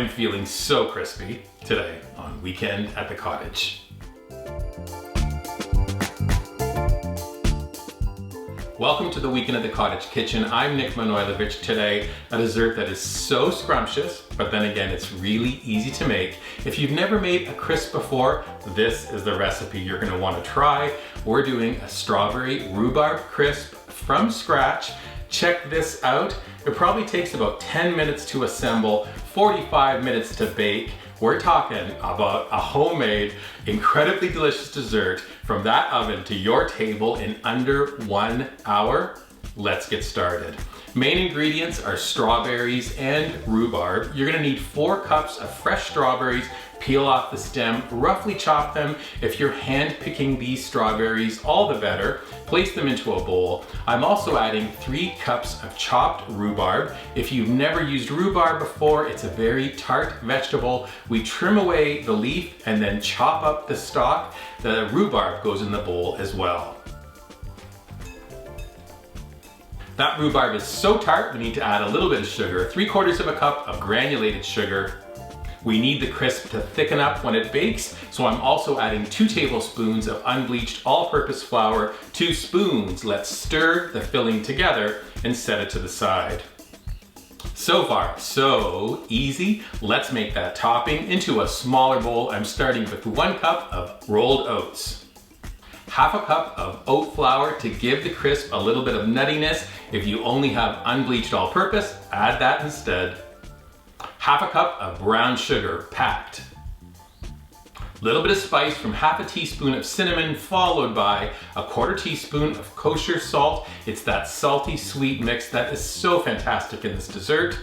I'm feeling so crispy today on Weekend at the Cottage. Welcome to the Weekend at the Cottage kitchen. I'm Nick Manojlovic. Today, a dessert that is so scrumptious, but then again, it's really easy to make. If you've never made a crisp before, this is the recipe you're gonna wanna try. We're doing a strawberry rhubarb crisp from scratch. Check this out. It probably takes about 10 minutes to assemble, 45 minutes to bake. We're talking about a homemade, incredibly delicious dessert from that oven to your table in under 1 hour. Let's get started. Main ingredients are strawberries and rhubarb. You're gonna need 4 cups of fresh strawberries. Peel off the stem, roughly chop them. If you're hand picking these strawberries, all the better. Place them into a bowl. I'm also adding 3 cups of chopped rhubarb. If you've never used rhubarb before, it's a very tart vegetable. We trim away the leaf and then chop up the stalk. The rhubarb goes in the bowl as well. That rhubarb is so tart, we need to add a little bit of sugar, 3/4 of a cup of granulated sugar. We need the crisp to thicken up when it bakes, so I'm also adding 2 tablespoons of unbleached all-purpose flour, 2 spoons. Let's stir the filling together and set it to the side. So far, so easy. Let's make that topping into a smaller bowl. I'm starting with 1 cup of rolled oats. 1/2 cup of oat flour to give the crisp a little bit of nuttiness. If you only have unbleached all-purpose, add that instead. 1/2 cup of brown sugar, packed. Little bit of spice from 1/2 teaspoon of cinnamon, followed by 1/4 teaspoon of kosher salt. It's that salty sweet mix that is so fantastic in this dessert.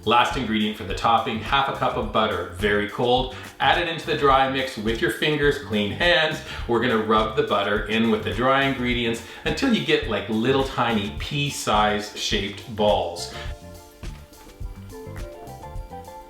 Last ingredient for the topping, 1/2 cup of butter, very cold. Add it into the dry mix with your fingers, clean hands. We're gonna rub the butter in with the dry ingredients until you get like little tiny pea-sized shaped balls.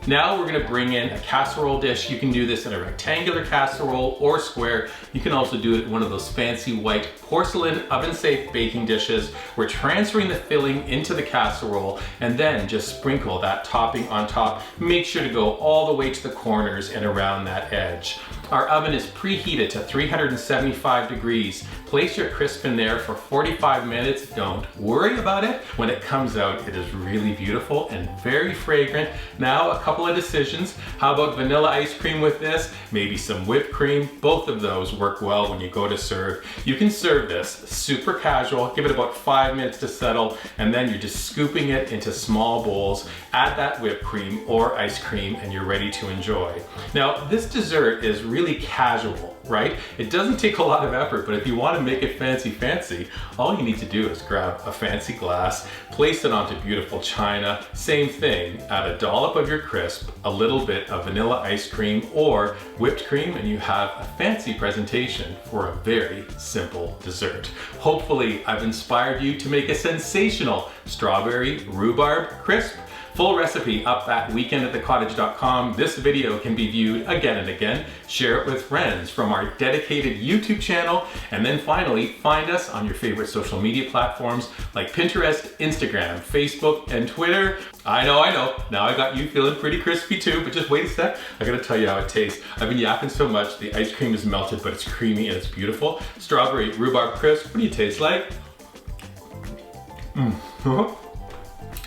Now we're gonna bring in a casserole dish. You can do this in a rectangular casserole or square. You can also do it in one of those fancy white porcelain oven-safe baking dishes. We're transferring the filling into the casserole and then just sprinkle that topping on top. Make sure to go all the way to the corners and around that edge. Our oven is preheated to 375 degrees. Place your crisp in there for 45 minutes. Don't worry about it. When it comes out, it is really beautiful and very fragrant. Now, a couple of decisions. How about vanilla ice cream with this? Maybe some whipped cream. Both of those work well when you go to serve. You can serve this super casual. Give it about 5 minutes to settle, and then you're just scooping it into small bowls. Add that whipped cream or ice cream, and you're ready to enjoy. Now, this dessert is really casual, right? It doesn't take a lot of effort, but if you want to make it fancy, all you need to do is grab a fancy glass, place it onto beautiful china. Same thing, add a dollop of your crisp, a little bit of vanilla ice cream or whipped cream, and you have a fancy presentation for a very simple dessert. Hopefully, I've inspired you to make a sensational strawberry rhubarb crisp. Full recipe up at weekendatthecottage.com. This video can be viewed again and again. Share it with friends from our dedicated YouTube channel. And then finally, find us on your favorite social media platforms like Pinterest, Instagram, Facebook, and Twitter. I know. Now I got you feeling pretty crispy too, but just wait a sec. I gotta tell you how it tastes. I've been yapping so much, the ice cream is melted, but it's creamy and it's beautiful. Strawberry rhubarb crisp, what do you taste like?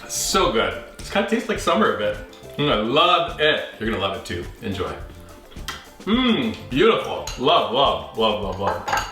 So good. This kind of tastes like summer a bit. I love it. You're gonna love it too. Enjoy. Beautiful. Love, love, love, love, love.